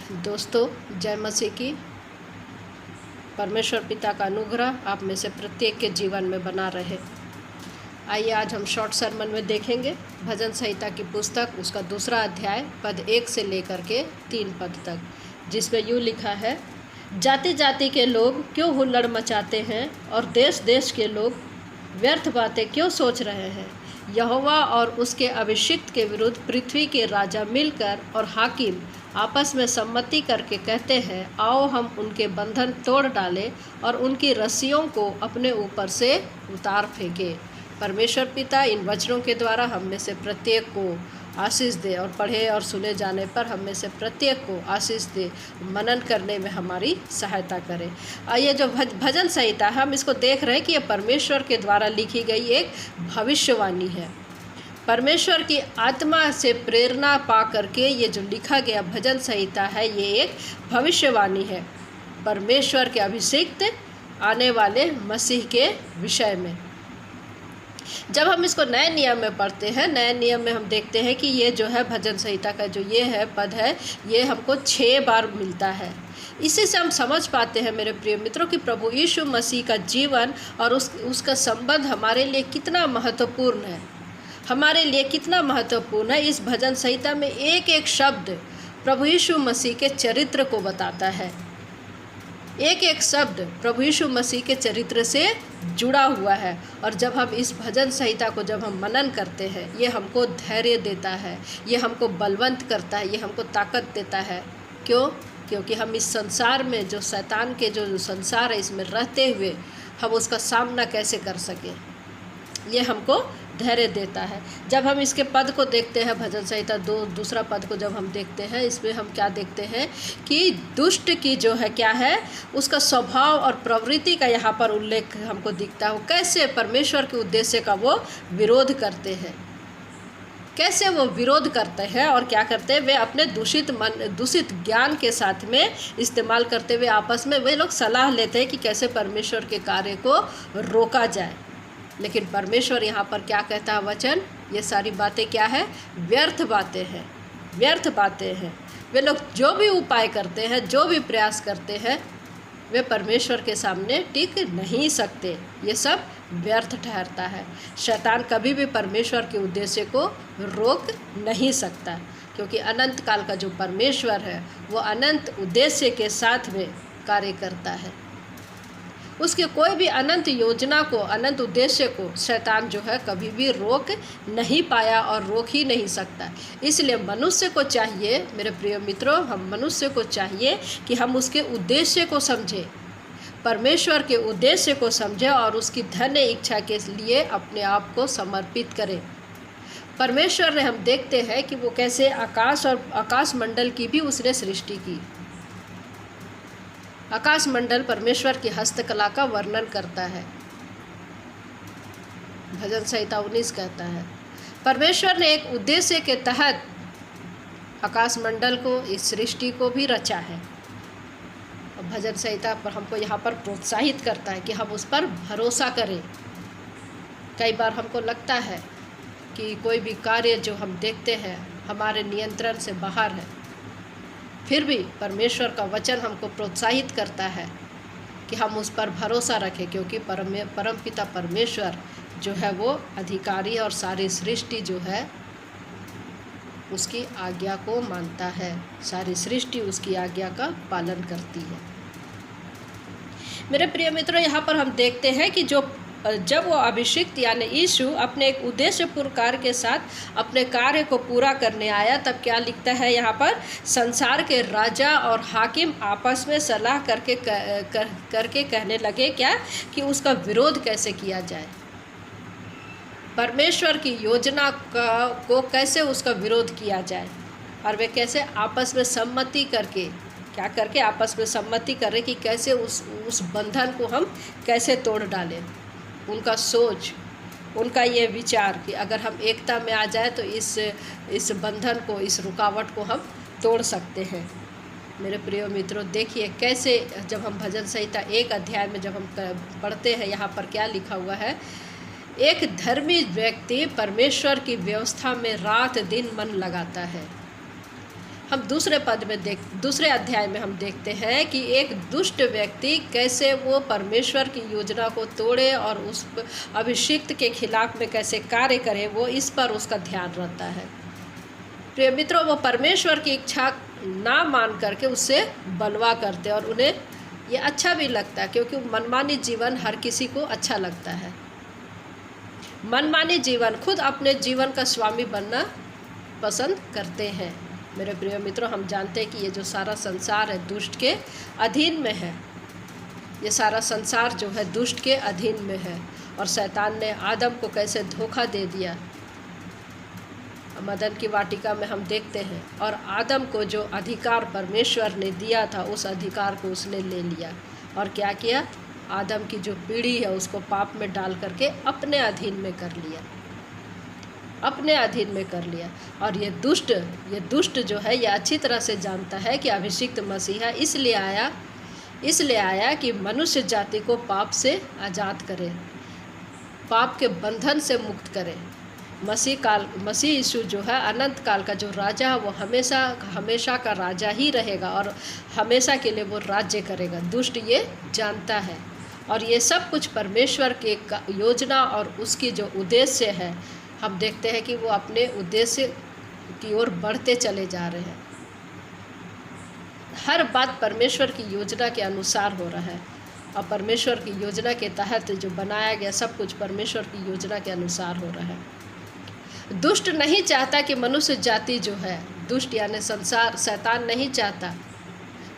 दोस्तों, जय मसीह की। परमेश्वर पिता का अनुग्रह आप में से प्रत्येक के जीवन में बना रहे। आइए आज हम शॉर्ट सरमन में देखेंगे भजन संहिता की पुस्तक, उसका 2 अध्याय पद 1 से लेकर के 3 पद तक, जिसमें यूँ लिखा है। जाति जाति के लोग क्यों हुल्लड़ मचाते हैं और देश देश के लोग व्यर्थ बातें क्यों सोच रहे हैं। यहोवा और उसके अभिषिक्त के विरुद्ध पृथ्वी के राजा मिलकर और हाकिम आपस में सम्मति करके कहते हैं, आओ हम उनके बंधन तोड़ डालें और उनकी रस्सियों को अपने ऊपर से उतार फेंकें। परमेश्वर पिता इन वचनों के द्वारा हम में से प्रत्येक को आशीष दे और पढ़े और सुने जाने पर हम में से प्रत्येक को आशीष दे, मनन करने में हमारी सहायता करे। ये जो भजन संहिता है, हम इसको देख रहे हैं कि ये परमेश्वर के द्वारा लिखी गई एक भविष्यवाणी है। परमेश्वर की आत्मा से प्रेरणा पा करके ये जो लिखा गया भजन संहिता है, ये एक भविष्यवाणी है परमेश्वर के अभिषिक्त आने वाले मसीह के विषय में। जब हम इसको नए नियम में पढ़ते हैं, नए नियम में हम देखते हैं कि ये जो है भजन संहिता का जो ये है पद है, ये हमको 6 बार मिलता है। इसी से हम समझ पाते हैं मेरे प्रिय मित्रों कि प्रभु यीशु मसीह का जीवन और उसका संबंध हमारे लिए कितना महत्वपूर्ण है, हमारे लिए कितना महत्वपूर्ण है। इस भजन संहिता में एक एक शब्द प्रभु यीशु मसीह के चरित्र को बताता है। एक एक शब्द प्रभु यीशु मसीह के चरित्र से जुड़ा हुआ है। और जब हम इस भजन संहिता को जब हम मनन करते हैं, ये हमको धैर्य देता है, ये हमको बलवंत करता है, ये हमको ताकत देता है। क्यों? क्योंकि हम इस संसार में जो शैतान के जो संसार है, इसमें रहते हुए हम उसका सामना कैसे कर सकें, ये हमको धैर्य देता है। जब हम इसके पद को देखते हैं, भजन संहिता 2 पद को जब हम देखते हैं, इसमें हम क्या देखते हैं कि दुष्ट की जो है क्या है, उसका स्वभाव और प्रवृत्ति का यहाँ पर उल्लेख हमको दिखता है। कैसे परमेश्वर के उद्देश्य का वो विरोध करते हैं, कैसे वो विरोध करते हैं और क्या करते हैं, वे अपने दूषित ज्ञान के साथ में इस्तेमाल करते हुए आपस में वे लोग सलाह लेते हैं कि कैसे परमेश्वर के कार्य को रोका जाए। लेकिन परमेश्वर यहाँ पर क्या कहता है वचन, ये सारी बातें क्या है, व्यर्थ बातें हैं, व्यर्थ बातें हैं। वे लोग जो भी उपाय करते हैं, जो भी प्रयास करते हैं, वे परमेश्वर के सामने टिक नहीं सकते। ये सब व्यर्थ ठहरता है। शैतान कभी भी परमेश्वर के उद्देश्य को रोक नहीं सकता, क्योंकि अनंत काल का जो परमेश्वर है वो अनंत उद्देश्य के साथ में कार्य करता है। उसके कोई भी अनंत योजना को, अनंत उद्देश्य को शैतान जो है कभी भी रोक नहीं पाया और रोक ही नहीं सकता। इसलिए मनुष्य को चाहिए, मेरे प्रिय मित्रों, हम मनुष्य को चाहिए कि हम उसके उद्देश्य को समझें, परमेश्वर के उद्देश्य को समझें और उसकी धन्य इच्छा के लिए अपने आप को समर्पित करें। परमेश्वर ने, हम देखते हैं कि वो कैसे आकाश और आकाश मंडल की भी उसने सृष्टि की। आकाश मंडल परमेश्वर की हस्तकला का वर्णन करता है। भजन संहिता 19 कहता है, परमेश्वर ने एक उद्देश्य के तहत आकाश मंडल को, इस सृष्टि को भी रचा है। और भजन संहिता पर हमको यहाँ पर प्रोत्साहित करता है कि हम उस पर भरोसा करें। कई बार हमको लगता है कि कोई भी कार्य जो हम देखते हैं हमारे नियंत्रण से बाहर है, फिर भी परमेश्वर का वचन हमको प्रोत्साहित करता है कि हम उस पर भरोसा रखें, क्योंकि परमपिता परमेश्वर जो है वो अधिकारी और सारी सृष्टि जो है उसकी आज्ञा को मानता है। सारी सृष्टि उसकी आज्ञा का पालन करती है। मेरे प्रिय मित्रों, यहाँ पर हम देखते हैं कि जब वो अभिषिक्त यानी यीशु अपने एक उद्देश्यपूर्ण कार्य के साथ अपने कार्य को पूरा करने आया, तब क्या लिखता है यहाँ पर, संसार के राजा और हाकिम आपस में सलाह करके कहने लगे क्या, कि उसका विरोध कैसे किया जाए, परमेश्वर की योजना को कैसे उसका विरोध किया जाए। और वे कैसे आपस में सम्मति करके, क्या करके आपस में सम्मति करें कि कैसे उस बंधन को हम कैसे तोड़ डालें। उनका सोच, उनका ये विचार कि अगर हम एकता में आ जाए तो इस बंधन को, इस रुकावट को हम तोड़ सकते हैं। मेरे प्रिय मित्रों, देखिए कैसे जब हम भजन संहिता 1 अध्याय में जब हम पढ़ते हैं, यहाँ पर क्या लिखा हुआ है, एक धर्मी व्यक्ति परमेश्वर की व्यवस्था में रात दिन मन लगाता है। हम दूसरे अध्याय में हम देखते हैं कि एक दुष्ट व्यक्ति कैसे वो परमेश्वर की योजना को तोड़े और उस अभिषिक्त के खिलाफ में कैसे कार्य करे, वो इस पर उसका ध्यान रहता है। प्रिय मित्रों, वो परमेश्वर की इच्छा ना मान करके उससे बलवा करते और उन्हें ये अच्छा भी लगता है, क्योंकि मनमानी जीवन हर किसी को अच्छा लगता है। मनमानी जीवन, खुद अपने जीवन का स्वामी बनना पसंद करते हैं। मेरे प्रिय मित्रों, हम जानते हैं कि ये जो सारा संसार है दुष्ट के अधीन में है। ये सारा संसार जो है दुष्ट के अधीन में है और शैतान ने आदम को कैसे धोखा दे दिया। मदन की वाटिका में हम देखते हैं, और आदम को जो अधिकार परमेश्वर ने दिया था उस अधिकार को उसने ले लिया और क्या किया, आदम की जो पीढ़ी है उसको पाप में डाल करके अपने अधीन में कर लिया, अपने अधीन में कर लिया। और ये दुष्ट जो है ये अच्छी तरह से जानता है कि अभिषिक्त मसीहा इसलिए आया कि मनुष्य जाति को पाप से आज़ाद करे, पाप के बंधन से मुक्त करे। मसीह यीशु जो है अनंत काल का जो राजा है वो हमेशा का राजा ही रहेगा और हमेशा के लिए वो राज्य करेगा। दुष्ट ये जानता है और ये सब कुछ परमेश्वर की योजना और उसकी जो उद्देश्य है, हम देखते हैं कि वो अपने उद्देश्य की ओर बढ़ते चले जा रहे हैं। हर बात परमेश्वर की योजना के अनुसार हो रहा है और परमेश्वर की योजना के तहत जो बनाया गया सब कुछ परमेश्वर की योजना के अनुसार हो रहा है। दुष्ट नहीं चाहता कि मनुष्य जाति जो है, दुष्ट यानी संसार, शैतान नहीं चाहता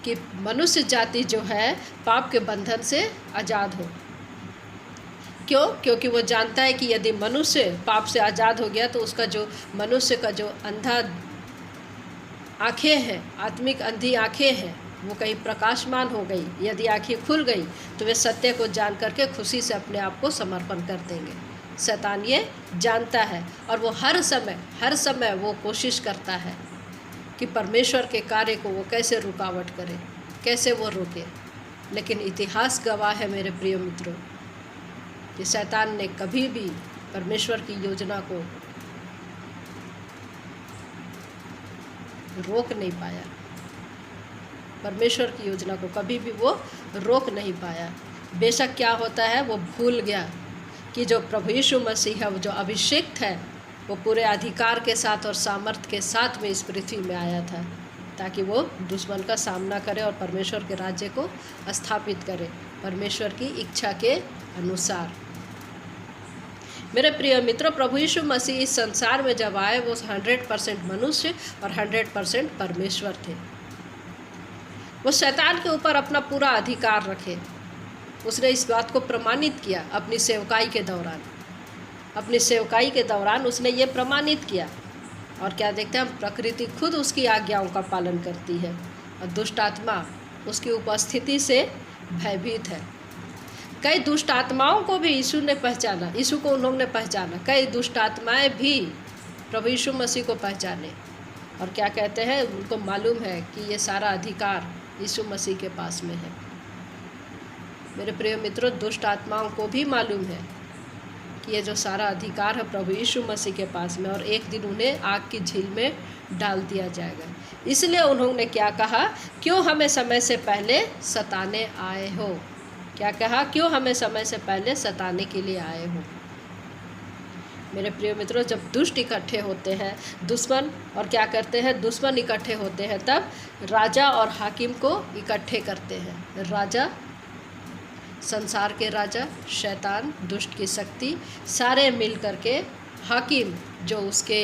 कि मनुष्य जाति जो है पाप के बंधन से आज़ाद हो। क्यों? क्योंकि वो जानता है कि यदि मनुष्य पाप से आज़ाद हो गया तो उसका जो मनुष्य का जो अंधा आँखें हैं, आत्मिक अंधी आँखें हैं, वो कहीं प्रकाशमान हो गई। यदि आँखें खुल गई तो वे सत्य को जान करके खुशी से अपने आप को समर्पण कर देंगे। शैतान ये जानता है और वो हर समय वो कोशिश करता है कि परमेश्वर के कार्य को वो कैसे रुकावट करे, कैसे वो रोके। लेकिन इतिहास गवाह है मेरे प्रिय मित्रों कि शैतान ने कभी भी परमेश्वर की योजना को रोक नहीं पाया, परमेश्वर की योजना को कभी भी वो रोक नहीं पाया। बेशक क्या होता है, वो भूल गया कि जो प्रभु यीशु मसीह है, वो जो अभिषिक्त है, वो पूरे अधिकार के साथ और सामर्थ्य के साथ में इस पृथ्वी में आया था ताकि वो दुश्मन का सामना करे और परमेश्वर के राज्य को स्थापित करे परमेश्वर की इच्छा के अनुसार। मेरे प्रिय मित्रों, प्रभु यीशु मसीह इस संसार में जब आए वो 100% मनुष्य और 100% परमेश्वर थे। वो शैतान के ऊपर अपना पूरा अधिकार रखे। उसने इस बात को प्रमाणित किया अपनी सेवकाई के दौरान उसने ये प्रमाणित किया। और क्या देखते हैं हम, प्रकृति खुद उसकी आज्ञाओं का पालन करती है और दुष्ट आत्मा उसकी उपस्थिति से भयभीत है। कई दुष्ट आत्माओं को भी यीशु को उन्होंने पहचाना। कई दुष्ट आत्माएं भी प्रभु यीशु मसीह को पहचाने और क्या कहते हैं, उनको मालूम है कि ये सारा अधिकार यीशु मसीह के पास में है। मेरे प्रिय मित्रों, दुष्ट आत्माओं को भी मालूम है कि ये जो सारा अधिकार है प्रभु यीशु मसीह के पास में और एक दिन उन्हें आग की झील में डाल दिया जाएगा। इसलिए उन्होंने क्या कहा, क्यों हमें समय से पहले सताने आए हो। क्या कहा, क्यों हमें समय से पहले सताने के लिए आए हो। मेरे प्रिय मित्रों, जब दुष्ट इकट्ठे होते हैं, दुश्मन और क्या करते हैं, दुश्मन इकट्ठे होते हैं, तब राजा और हाकिम को इकट्ठे करते हैं। राजा, संसार के राजा, शैतान, दुष्ट की शक्ति, सारे मिल करके हाकिम, जो उसके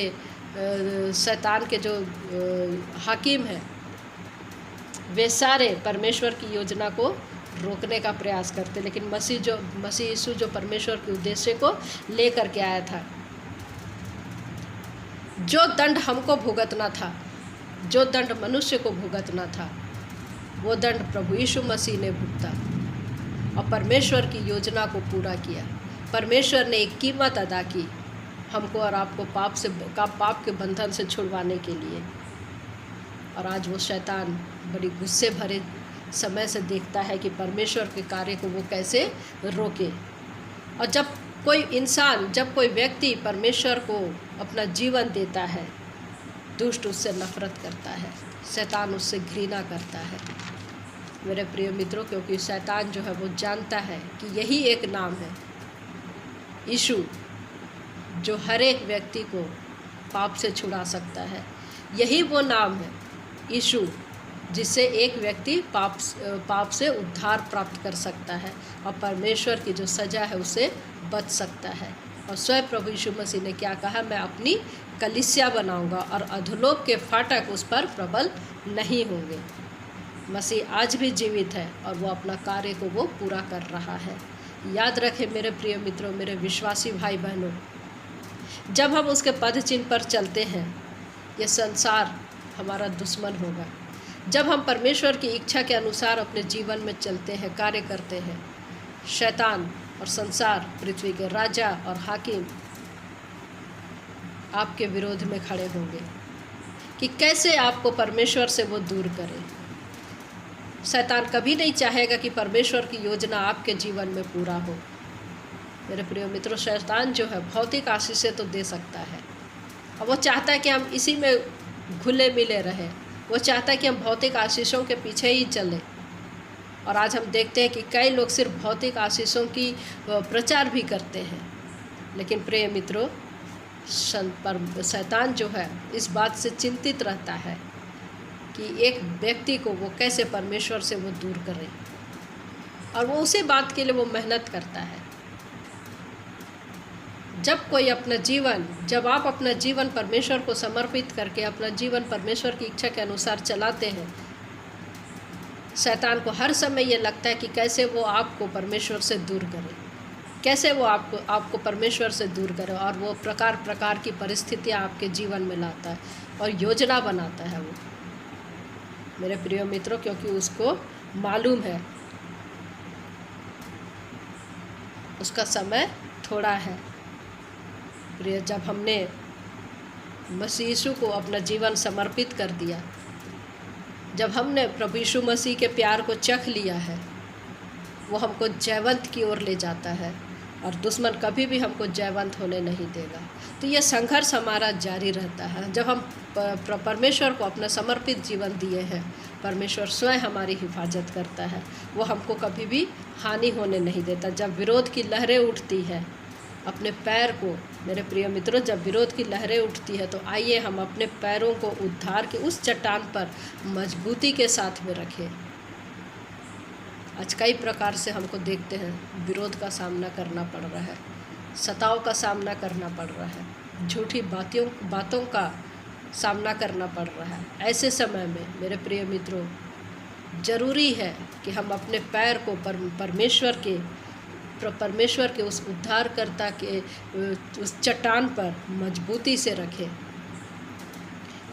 शैतान के जो हाकिम हैं, वे सारे परमेश्वर की योजना को रोकने का प्रयास करते। लेकिन मसीह यीशु जो परमेश्वर के उद्देश्य को लेकर के आया था, जो दंड हमको भुगतना था, जो दंड मनुष्य को भुगतना था, वो दंड प्रभु यीशु मसीह ने भुगता और परमेश्वर की योजना को पूरा किया। परमेश्वर ने एक कीमत अदा की हमको और आपको पाप के बंधन से छुड़वाने के लिए। और आज वो शैतान बड़ी गुस्से भरे समय से देखता है कि परमेश्वर के कार्य को वो कैसे रोके। और जब कोई व्यक्ति परमेश्वर को अपना जीवन देता है दुष्ट उससे नफरत करता है, शैतान उससे घृणा करता है मेरे प्रिय मित्रों, क्योंकि शैतान जो है वो जानता है कि यही एक नाम है यीशु, जो हर एक व्यक्ति को पाप से छुड़ा सकता है। यही वो नाम है यीशु, जिससे एक व्यक्ति पाप से उद्धार प्राप्त कर सकता है और परमेश्वर की जो सज़ा है उससे बच सकता है। और स्वयं प्रभु यीशु मसीह ने क्या कहा, मैं अपनी कलीसिया बनाऊंगा और अधोलोक के फाटक उस पर प्रबल नहीं होंगे। मसीह आज भी जीवित है और वो अपना कार्य को वो पूरा कर रहा है। याद रखें मेरे प्रिय मित्रों, मेरे विश्वासी भाई बहनों, जब हम उसके पद चिन्ह पर चलते हैं, ये संसार हमारा दुश्मन होगा। जब हम परमेश्वर की इच्छा के अनुसार अपने जीवन में चलते हैं, कार्य करते हैं, शैतान और संसार, पृथ्वी के राजा और हाकिम आपके विरोध में खड़े होंगे कि कैसे आपको परमेश्वर से वो दूर करे। शैतान कभी नहीं चाहेगा कि परमेश्वर की योजना आपके जीवन में पूरा हो। मेरे प्रिय मित्रों, शैतान जो है भौतिक आशीषें तो दे सकता है और वो चाहता है कि हम इसी में घुले मिले रहें। वो चाहता है कि हम भौतिक आशीषों के पीछे ही चलें। और आज हम देखते हैं कि कई लोग सिर्फ भौतिक आशीषों की प्रचार भी करते हैं, लेकिन प्रिय मित्रों, शैतान जो है इस बात से चिंतित रहता है कि एक व्यक्ति को वो कैसे परमेश्वर से वो दूर करे, और वो उसी बात के लिए वो मेहनत करता है। जब आप अपना जीवन परमेश्वर को समर्पित करके अपना जीवन परमेश्वर की इच्छा के अनुसार चलाते हैं, शैतान को हर समय ये लगता है कि कैसे वो आपको परमेश्वर से दूर करे, कैसे वो आपको परमेश्वर से दूर करे, और वो प्रकार प्रकार की परिस्थितियाँ आपके जीवन में लाता है और योजना बनाता है वो मेरे प्रिय मित्रों, क्योंकि उसको मालूम है उसका समय थोड़ा है। प्रिय, जब हमने मसीह यीशु को अपना जीवन समर्पित कर दिया, जब हमने प्रभु यीशु मसीह के प्यार को चख लिया है, वो हमको जयवंत की ओर ले जाता है और दुश्मन कभी भी हमको जयवंत होने नहीं देगा। तो ये संघर्ष हमारा जारी रहता है। जब हम परमेश्वर को अपना समर्पित जीवन दिए हैं, परमेश्वर स्वयं हमारी हिफाजत करता है, वो हमको कभी भी हानि होने नहीं देता। जब विरोध की लहरें उठती है अपने पैर को, मेरे प्रिय मित्रों, जब विरोध की लहरें उठती है तो आइए हम अपने पैरों को उद्धार के उस चट्टान पर मजबूती के साथ में रखें। आज कई प्रकार से हमको देखते हैं विरोध का सामना करना पड़ रहा है, सताव का सामना करना पड़ रहा है, झूठी बातों का सामना करना पड़ रहा है। ऐसे समय में मेरे प्रिय मित्रों, ज़रूरी है कि हम अपने पैर को परमेश्वर के उस उद्धारकर्ता के उस चट्टान पर मजबूती से रखें,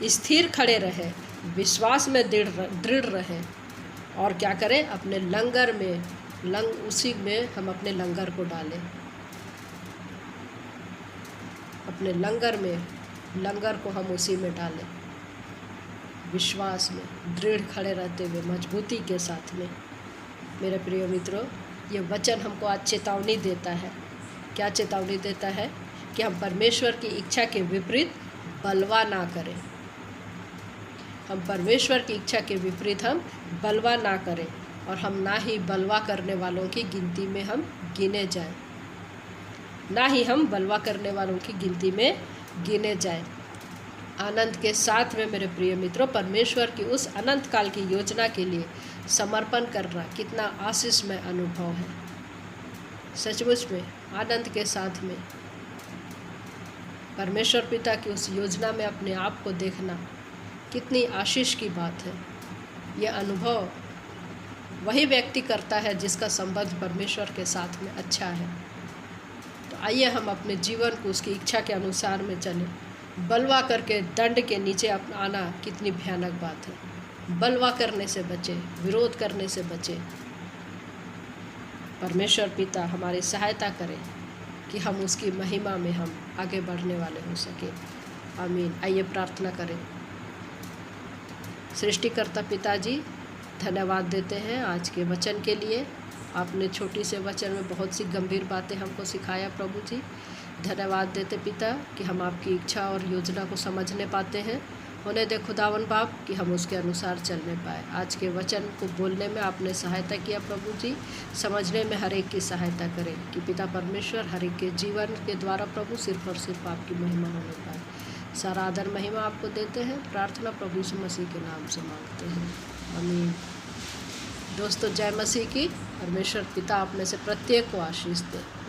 स्थिर खड़े रहें, विश्वास में दृढ़ रहें, और क्या करें, अपने लंगर में उसी में हम अपने लंगर को डालें। अपने लंगर को हम उसी में डालें, विश्वास में दृढ़ खड़े रहते हुए मजबूती के साथ में। मेरे प्रिय मित्रों, ये वचन हमको आज चेतावनी देता है। क्या चेतावनी देता है? कि हम परमेश्वर की इच्छा के विपरीत बलवा ना करें। हम परमेश्वर की इच्छा के विपरीत हम बलवा ना करें, और हम ना ही बलवा करने वालों की गिनती में हम गिने जाएं, ना ही हम बलवा करने वालों की गिनती में गिने जाएं। आनंद के साथ में मेरे प्रिय मित्रों, परमेश्वर की उस अनंत काल की योजना के लिए समर्पण करना कितना आशीषमय अनुभव है। सचमुच में आनंद के साथ में परमेश्वर पिता की उस योजना में अपने आप को देखना कितनी आशीष की बात है। ये अनुभव वही व्यक्ति करता है जिसका संबंध परमेश्वर के साथ में अच्छा है। तो आइए हम अपने जीवन को उसकी इच्छा के अनुसार में चलें। बलवा करके दंड के नीचे आना कितनी भयानक बात है। बलवा करने से बचे, विरोध करने से बचे। परमेश्वर पिता हमारी सहायता करें कि हम उसकी महिमा में हम आगे बढ़ने वाले हो सके। आमीन। आइए प्रार्थना करें। सृष्टिकर्ता पिताजी, धन्यवाद देते हैं आज के वचन के लिए। आपने छोटी से वचन में बहुत सी गंभीर बातें हमको सिखाया प्रभु जी। धन्यवाद देते पिता कि हम आपकी इच्छा और योजना को समझने पाते हैं होने दे खुदावन बाप कि हम उसके अनुसार चलने पाए। आज के वचन को बोलने में आपने सहायता किया प्रभु जी, समझने में हर एक की सहायता करें कि पिता परमेश्वर हर एक के जीवन के द्वारा प्रभु सिर्फ और सिर्फ आपकी महिमा होने पाए। सारा आदर महिमा आपको देते हैं। प्रार्थना प्रभु यीशु मसीह के नाम से मांगते हैं, आमीन। दोस्तों, जय मसीह की। परमेश्वर पिता आप में से प्रत्येक को आशीष दे।